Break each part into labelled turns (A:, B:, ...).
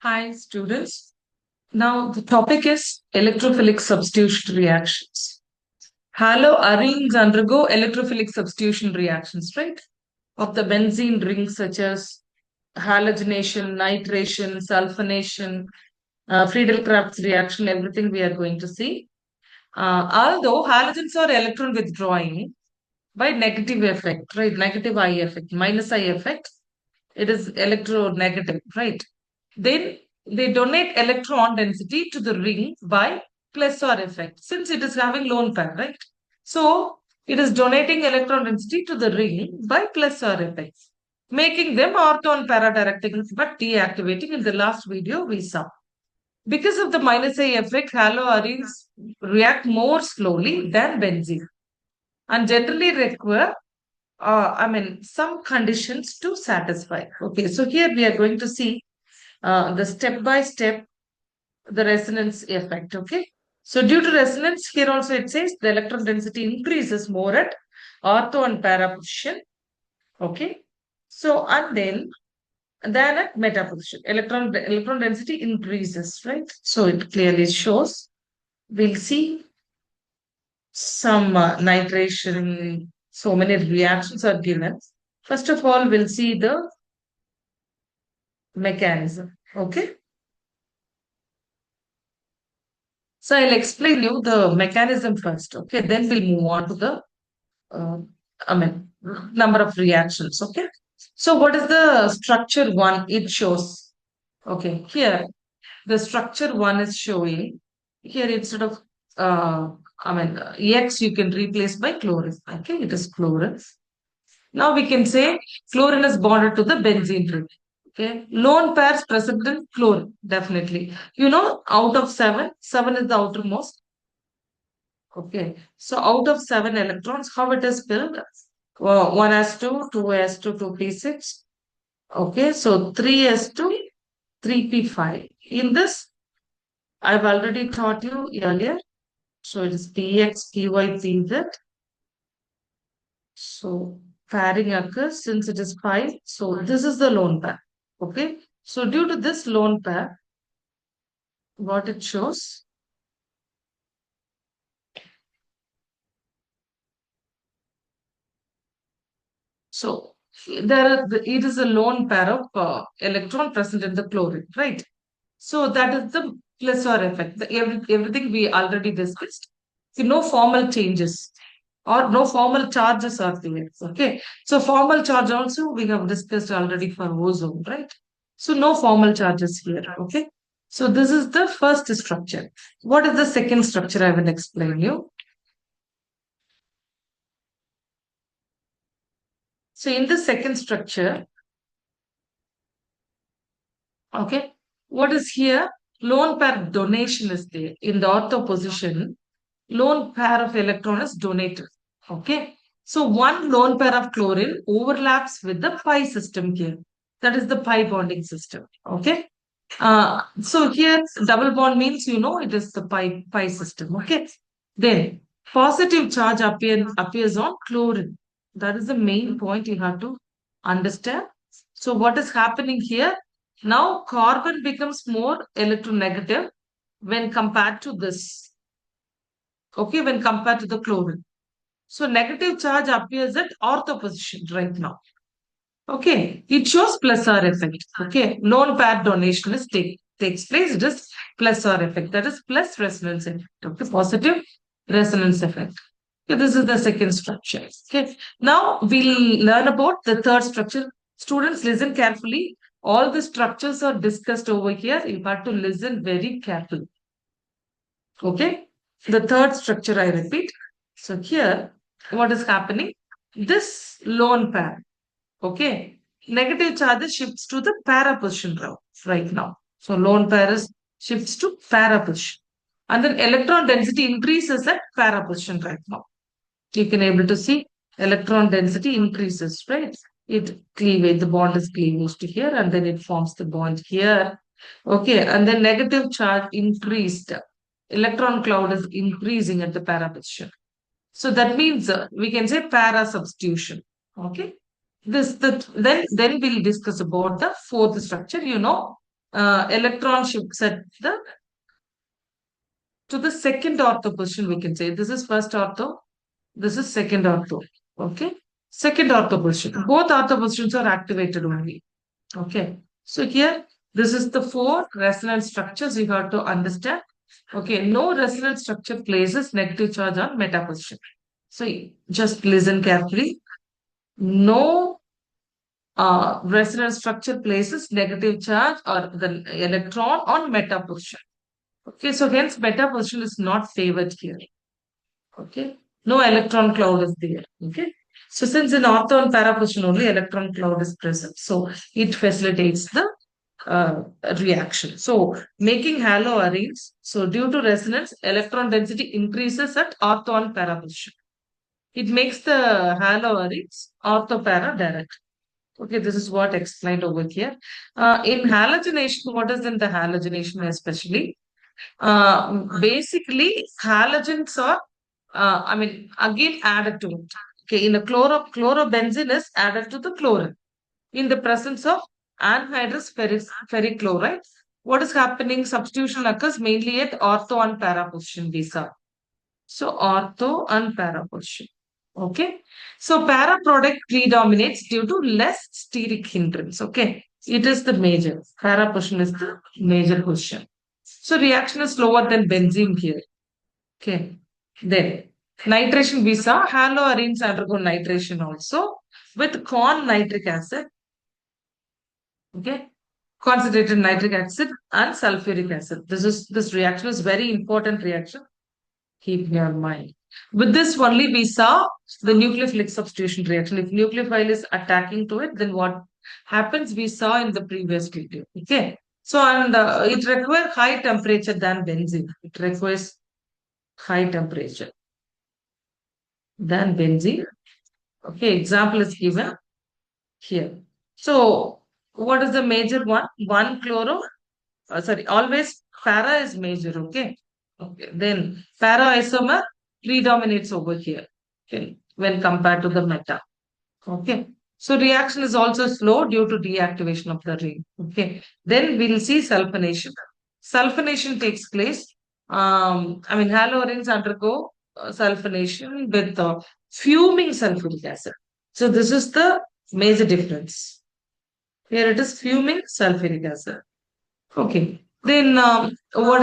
A: Hi, students. Now, the topic is electrophilic substitution reactions. Haloarenes undergo electrophilic substitution reactions, right? Of the benzene rings such as halogenation, nitration, sulfonation, Friedel-Crafts reaction, everything we are going to see. Although halogens are electron withdrawing by negative effect, right? Negative I effect, minus I effect, it is electronegative, right? Then they donate electron density to the ring by plus or effect, since it is having lone pair, right? So it is donating electron density to the ring by plus or effects, making them ortho and para-directing but deactivating. In the last video we saw. Because of the minus A effect, haloarenes react more slowly than benzene and generally require some conditions to satisfy. Okay, so here we are going to see the step by step, the resonance effect. Okay, so due to resonance, here also it says the electron density increases more at ortho and para position. Okay, so and then at meta position, electron density increases, right? So it clearly shows. We'll see some nitration. So many reactions are given. First of all, we'll see the mechanism. Okay. So I'll explain you the mechanism first. Okay. Then we'll move on to the, uh, number of reactions. Okay. So what is the structure one? It shows. Okay. Here, the structure one is showing. Here, instead of, X, you can replace by chlorine. Okay. It is chlorine. Now we can say chlorine is bonded to the benzene ring. Okay. Lone pairs present in chlorine, definitely. Out of seven is the outermost. Okay. So out of seven electrons, how it is filled? 1s2, 2s2, 2p6. Okay. So 3s2, 3p5. In this, I've already taught you earlier. So it is px, py, pz. So pairing occurs since it is pi. So this is the lone pair. Okay. So due to this lone pair, what it shows. So it is a lone pair of electron present in the chlorine, right? So that is the plus or effect. Everything we already discussed. So no formal changes or no formal charges are there. Okay. So formal charge also we have discussed already for ozone, right? So no formal charges here. Okay. So this is the first structure. What is the second structure? I will explain you. So in the second structure, okay, what is here? Lone pair donation is there. In the ortho position, lone pair of electron is donated. Okay. So one lone pair of chlorine overlaps with the pi system here. That is the pi bonding system. Okay. So here double bond means it is the pi system. Okay. Then positive charge appears on chlorine. That is the main point you have to understand. So what is happening here? Now carbon becomes more electronegative when compared to this. Okay, when compared to the chlorine. So negative charge appears at ortho position right now. Okay, it shows plus R effect. Okay, lone pair donation takes place. It is plus R effect. That is plus resonance effect. Okay, positive resonance effect. Okay, this is the second structure. Okay, now we'll learn about the third structure. Students, listen carefully. All the structures are discussed over here. You have to listen very carefully. Okay, the third structure I repeat. So here, what is happening? This lone pair. Okay. Negative charges shifts to the para position right now. So lone pair is shifts to para position. And then electron density increases at para position right now. You can able to see electron density increases, right? It cleavage, the bond is cleavage to here, and then it forms the bond here. Okay, and then negative charge increased. Electron cloud is increasing at the para position. So that means we can say para substitution. Okay. Then we'll discuss about the fourth structure. electron shifts at the to the second ortho position, we can say. This is first ortho, this is second ortho. Okay. Second ortho position. Both ortho positions are activated only. Okay. So here, this is the four resonance structures you have to understand. Okay. No resonance structure places negative charge on meta position. So just listen carefully. No resonance structure places negative charge or the electron on meta position. Okay. So hence meta position is not favored here. Okay. No electron cloud is there. Okay. So since in ortho and para position only electron cloud is present, so it facilitates the reaction. So making haloarenes, so due to resonance, electron density increases at ortho and para position. It makes the haloarenes ortho para direct. Okay, this is what explained over here. In halogenation, what is in the halogenation especially? Basically, halogens are, again added to it. Okay, in a chlorobenzene is added to the chlorine in the presence of anhydrous ferric chloride. What is happening? Substitution occurs mainly at ortho and para position. These are. So ortho and para position. Okay. So para product predominates due to less steric hindrance. Okay. It is the major. Para position is the major position. So reaction is slower than benzene here. Okay. Then nitration we saw. Haloarenes undergo nitration also with corn nitric acid. Okay. Concentrated nitric acid and sulfuric acid. This reaction is very important reaction. Keep in your mind. With this only we saw the nucleophilic substitution reaction. If nucleophile is attacking to it, then what happens we saw in the previous video. Okay. So and it requires high temperature than benzene. It requires high temperature than benzene. Okay. Example is given here. So what is the major one? One chloro. Always para is major. Okay. Okay. Then para isomer predominates over here. Okay. When compared to the meta. Okay. So reaction is also slow due to deactivation of the ring. Okay. Then we'll see sulfonation. Sulfonation takes place. Haloarenes undergo sulfonation with fuming sulfuric acid. So this is the major difference. Here it is fuming sulfuric acid. Okay. Then what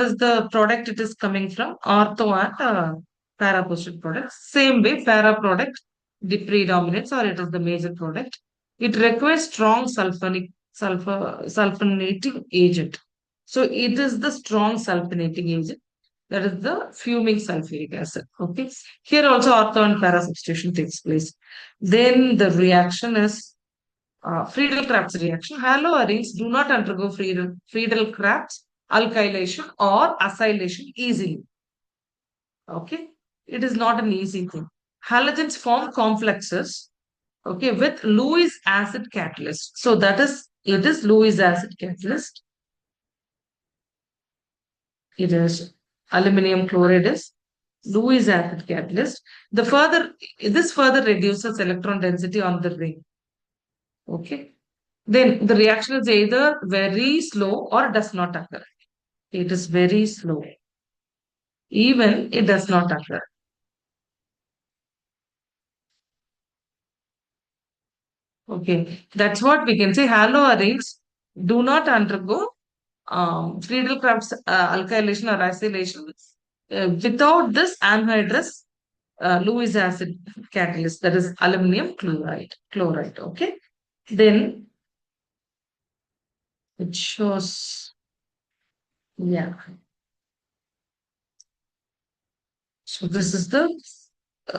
A: is the product it is coming from? Ortho and para positive product. Same way, para product predominates or it is the major product. It requires strong sulfonating agent. So it is the strong sulfonating agent. That is the fuming sulfuric acid. Okay. Here also ortho and para substitution takes place. Then the reaction is Friedel-Crafts reaction. Haloarenes do not undergo Friedel-Crafts alkylation or acylation easily. Okay. It is not an easy thing. Halogens form complexes, okay, with Lewis acid catalyst. So it is Lewis acid catalyst. It is aluminum chloride is Lewis acid catalyst. This further reduces electron density on the ring. Okay. Then the reaction is either very slow or does not occur. It is very slow. Even it does not occur. Okay. That's what we can say. Haloarenes do not undergo Friedel-Crafts alkylation or acylation without this anhydrous Lewis acid catalyst, that is aluminum chloride. Okay. Then it shows, yeah. So this is the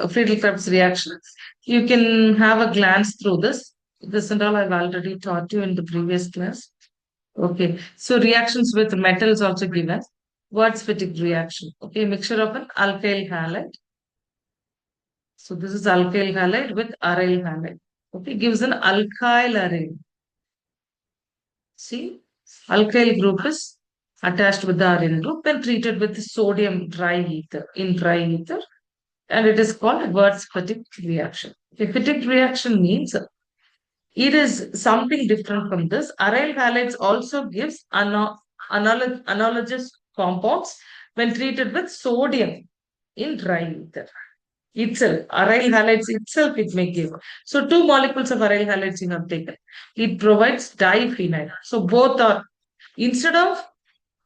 A: Friedel-Crafts reaction. You can have a glance through this. This and all I've already taught you in the previous class. Okay. So reactions with metals also given. What's fatigue reaction? Okay. Mixture of an alkyl halide. So this is alkyl halide with aryl halide. Okay. Gives an alkyl array. See, alkyl group is attached with the aryl group and treated with sodium dry ether and it is called Wurtz-Fatigue reaction. A fatigue reaction means It is something different from this. Aryl halides also gives analogous compounds when treated with sodium in dry ether. Itself, aryl halides itself it may give. So two molecules of aryl halides you have taken. It provides diphenyl. So both are instead of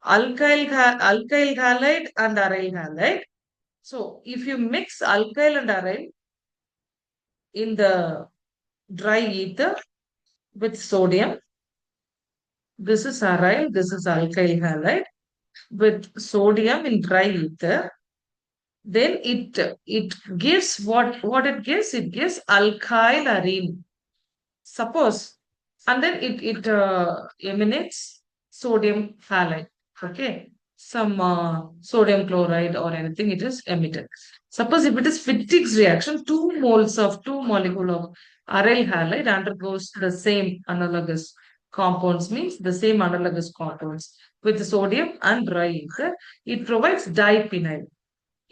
A: alkyl halide and aryl halide. So if you mix alkyl and aryl in the dry ether with sodium, this is aryl, this is alkyl halide with sodium in dry ether. Then it gives what it gives? It gives alkyl arene. Suppose, and then it emanates sodium halide. Okay, some sodium chloride or anything it is emitted. Suppose if it is Fittig's reaction, 2 moles of 2 molecule of aryl halide undergoes the same analogous compounds, means the same analogous compounds with sodium and dry ether. It provides diphenyl.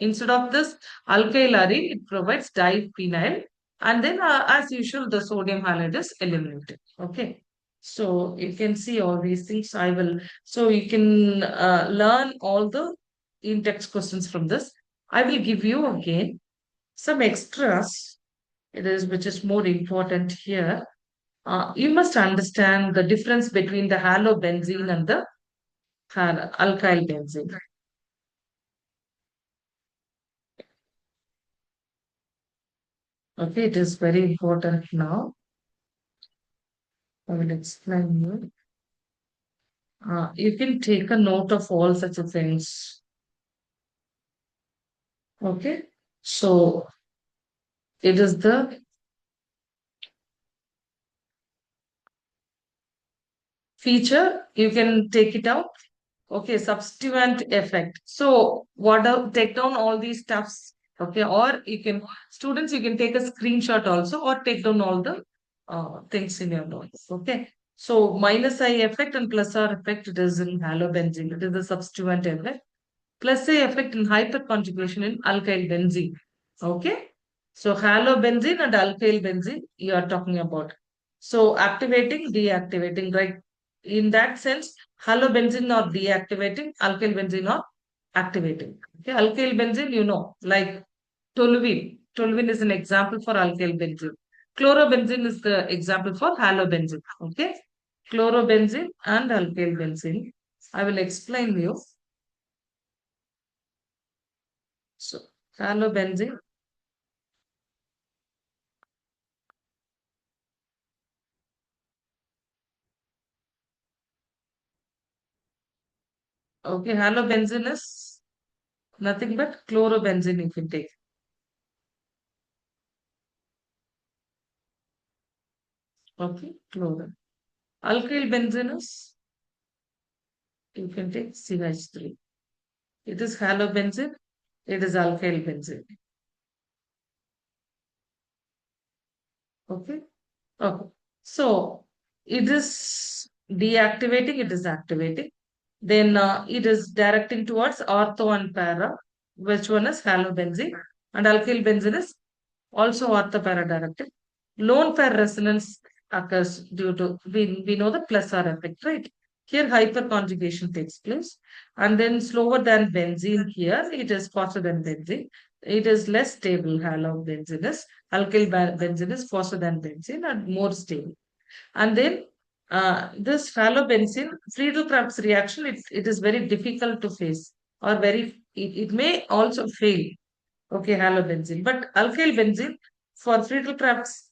A: Instead of this alkyl arene, it provides diphenyl, and then as usual, the sodium halide is eliminated. Okay. So you can see all these things. So you can learn all the in-text questions from this. I will give you again some extras. Which is more important here. You must understand the difference between the halobenzene and the alkyl benzene. Okay, it is very important now. I will explain you. You can take a note of all such things. Okay, so it is the feature. You can take it out. Okay, substituent effect. So take down all these stuffs. Okay, or students, you can take a screenshot also or take down all the things in your notes. Okay. So minus I effect and plus R effect, it is in halobenzene. It is the substituent effect. Plus A effect in hyperconjugation in alkyl benzene. Okay. So halobenzene and alkyl benzene you are talking about. So activating, deactivating, right? In that sense, halobenzene are deactivating, alkyl benzene are activating. Okay. Alkyl benzene, like toluene. Toluene is an example for alkyl benzene. Chlorobenzene is the example for halobenzene. Okay. Chlorobenzene and alkyl benzene. I will explain you. So, halobenzene. Okay, halobenzene is nothing but chlorobenzene if you take. Okay, chloro. Alkyl benzene is, you can take CH3. It is halobenzene. It is alkyl benzene. Okay. Okay. So it is deactivating, it is activating. Then it is directing towards ortho and para, which one is halobenzene. And alkyl benzene is also ortho para directed. Lone pair resonance occurs due to, we know the plus R effect, right? Here hyperconjugation takes place. And then slower than benzene here, it is faster than benzene. It is less stable, halobenzene is. Alkyl benzene is faster than benzene and more stable. And then this halobenzene, Friedel-Crafts reaction, it is very difficult to face or it may also fail. Okay, halobenzene. But alkyl benzene, for Friedel-Crafts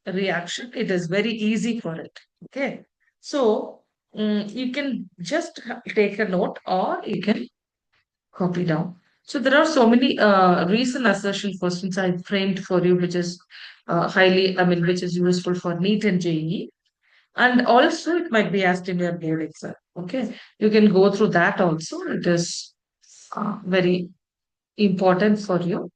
A: reaction, it is very easy for it. Okay. So you can just take a note or you can copy down. So there are so many reason assertion questions I framed for you, which is which is useful for NEET and JEE. And also it might be asked in your board exam. Okay. You can go through that also. It is very important for you.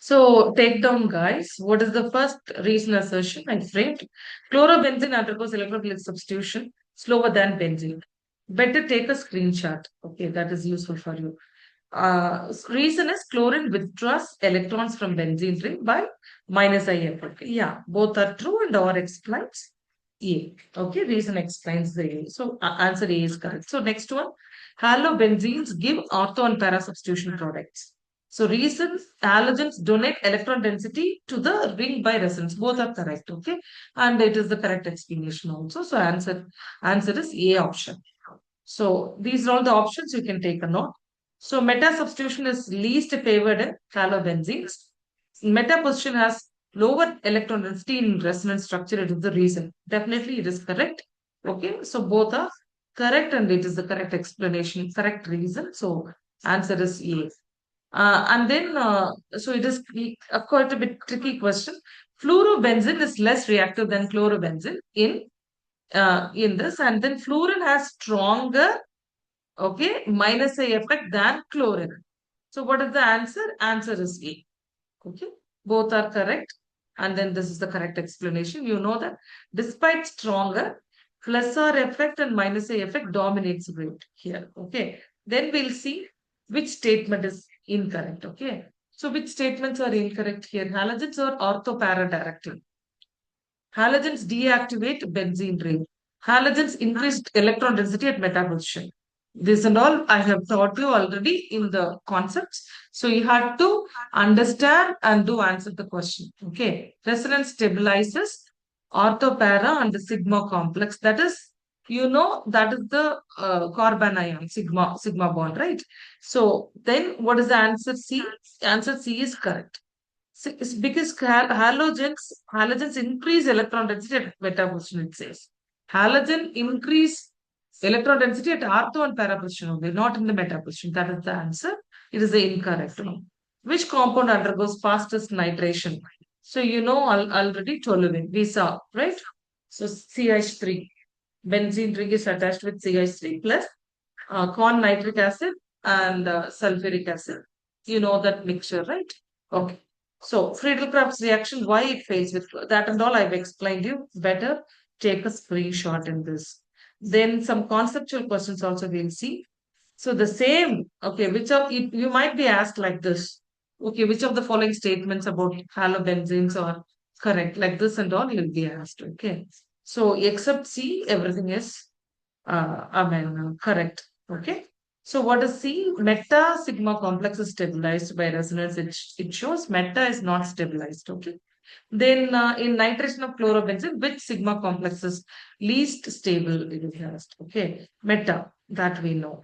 A: So take down, guys. What is the first reason assertion I framed? Chlorobenzene undergoes electrophilic substitution slower than benzene. Better take a screenshot. Okay, that is useful for you. Reason is chlorine withdraws electrons from benzene ring by minus I effect. Yeah, both are true and or explains A. Okay, reason explains the A. So answer A is correct. So next one, halobenzenes give ortho and para substitution products. So reason halogens donate electron density to the ring by resonance. Both are correct. Okay, and it is the correct explanation also. So answer is A option. So these are all the options you can take a note. So meta substitution is least favored in halobenzenes. Meta position has lower electron density in resonance structure. It is the reason. Definitely it is correct. Okay, so both are correct and it is the correct explanation, correct reason. So answer is A. So it is quite a bit tricky question. Fluorobenzene is less reactive than chlorobenzene in this, and then fluorine has stronger, okay, minus A effect than chlorine. So what is the answer? Answer is A. Okay, both are correct. And then this is the correct explanation. You know that despite stronger, plus R effect and minus A effect dominates rate here. Okay, then we'll see which statement is incorrect. Okay, so which statements are incorrect here? Halogens or orthopara directive? Halogens deactivate benzene ring. Halogens increased electron density at meta position. This and all I have taught you already in the concepts. So you have to understand and do answer the question. Okay. Resonance stabilizes orthopara and the sigma complex. That is, that is the carbon ion sigma bond, right? So then what is the answer C? Answer C is correct. It's because halogens increase electron density at beta position, it says. Halogen increase electron density at ortho and para position only, not in the meta position. That is the answer. It is the incorrect one. Which compound undergoes fastest nitration? So you know already toluene. We saw, right? So CH3. Benzene ring is attached with CH3 plus corn nitric acid and sulfuric acid. You know that mixture, right? Okay. So Friedel-Crafts reaction, why it fails with that and all I've explained you better. Take a screenshot in this. Then some conceptual questions also we'll see. So the same, okay, which of you might be asked like this. Okay, which of the following statements about halobenzenes are correct? Like this and all, you'll be asked. Okay. So except C, everything is correct. Okay. So what is C? Meta sigma complex is stabilized by resonance. It shows meta is not stabilized. Okay. Then in nitration of chlorobenzene, which sigma complex is least stable? It is asked. Okay. Meta, that we know.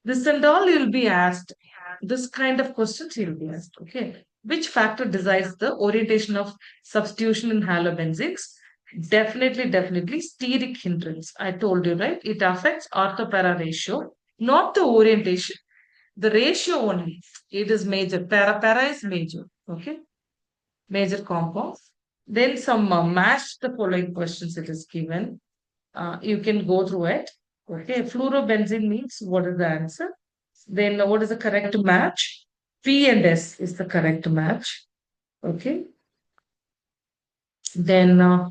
A: This and all you'll be asked. This kind of questions you'll be asked. Okay. Which factor decides the orientation of substitution in halobenzenes? Definitely steric hindrance. I told you, right? It affects ortho-para ratio, not the orientation. The ratio only. It is major. Para is major. Okay. Major compounds. Then some match the following questions it is given. You can go through it. Okay. Fluorobenzene means what is the answer? Then what is the correct match? P and S is the correct match. Okay. Then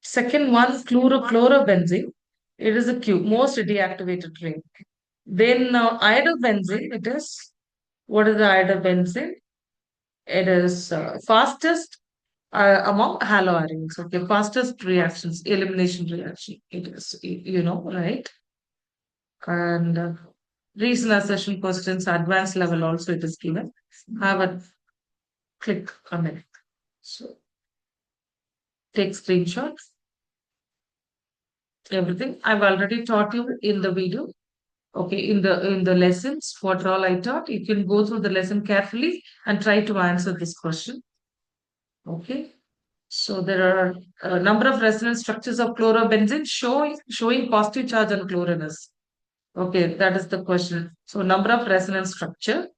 A: second one, chlorobenzene. It is a Q, most deactivated ring. Then iodobenzene, it is, what is the iodobenzene? It is fastest among haloarenes. Okay, fastest reactions, elimination reaction. It is, right? And reason assertion questions, advanced level also it is given. Have a click on it. So take screenshots. Everything I've already taught you in the video. Okay, in the lessons, what all I taught, you can go through the lesson carefully and try to answer this question. Okay, so there are a number of resonance structures of chlorobenzene showing positive charge on chlorinous. Okay, that is the question. So number of resonance structure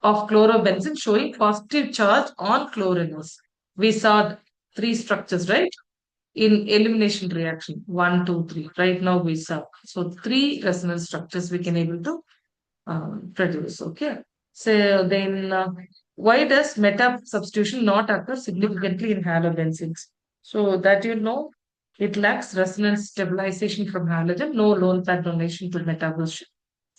A: of chlorobenzene showing positive charge on chlorinous. We saw three structures, right? In elimination reaction, 1, 2, 3. Right now we saw. So three resonance structures we can able to produce. Okay. So then why does meta substitution not occur significantly in halobenzenes? So that It lacks resonance stabilization from halogen, no lone pair donation to metabolization,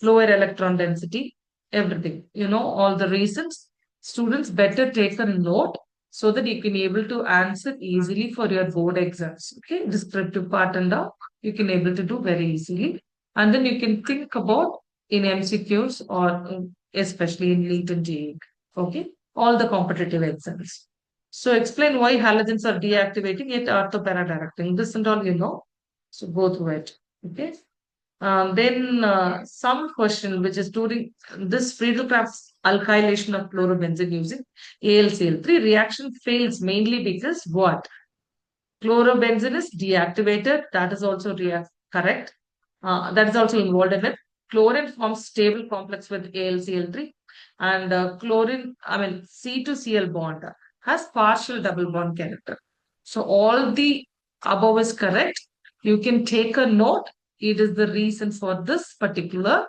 A: lower electron density, everything. All the reasons. Students better take a note so that you can able to answer easily for your board exams. Okay, descriptive part and all you can able to do very easily, and then you can think about in MCQs or especially in NEET and JEE. Okay, all the competitive exams. So explain why halogens are deactivating yet orthoparadirecting. This and all So go through it. Okay. Then some question which is during this Friedel-Crafts alkylation of chlorobenzene using AlCl3 reaction fails mainly because what? Chlorobenzene is deactivated. That is also correct. That is also involved in it. Chlorine forms stable complex with AlCl3, and C to Cl bond has partial double bond character. So all the above is correct. You can take a note. It is the reason for this particular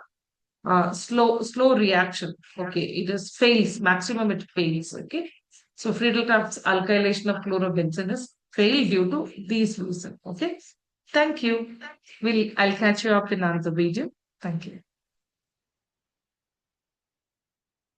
A: slow reaction. Okay, it is fails, maximum it fails. Okay, so Friedel-Crafts alkylation of chlorobenzene is fail due to these reasons. Okay, thank you. I'll catch you up in another video. Thank you.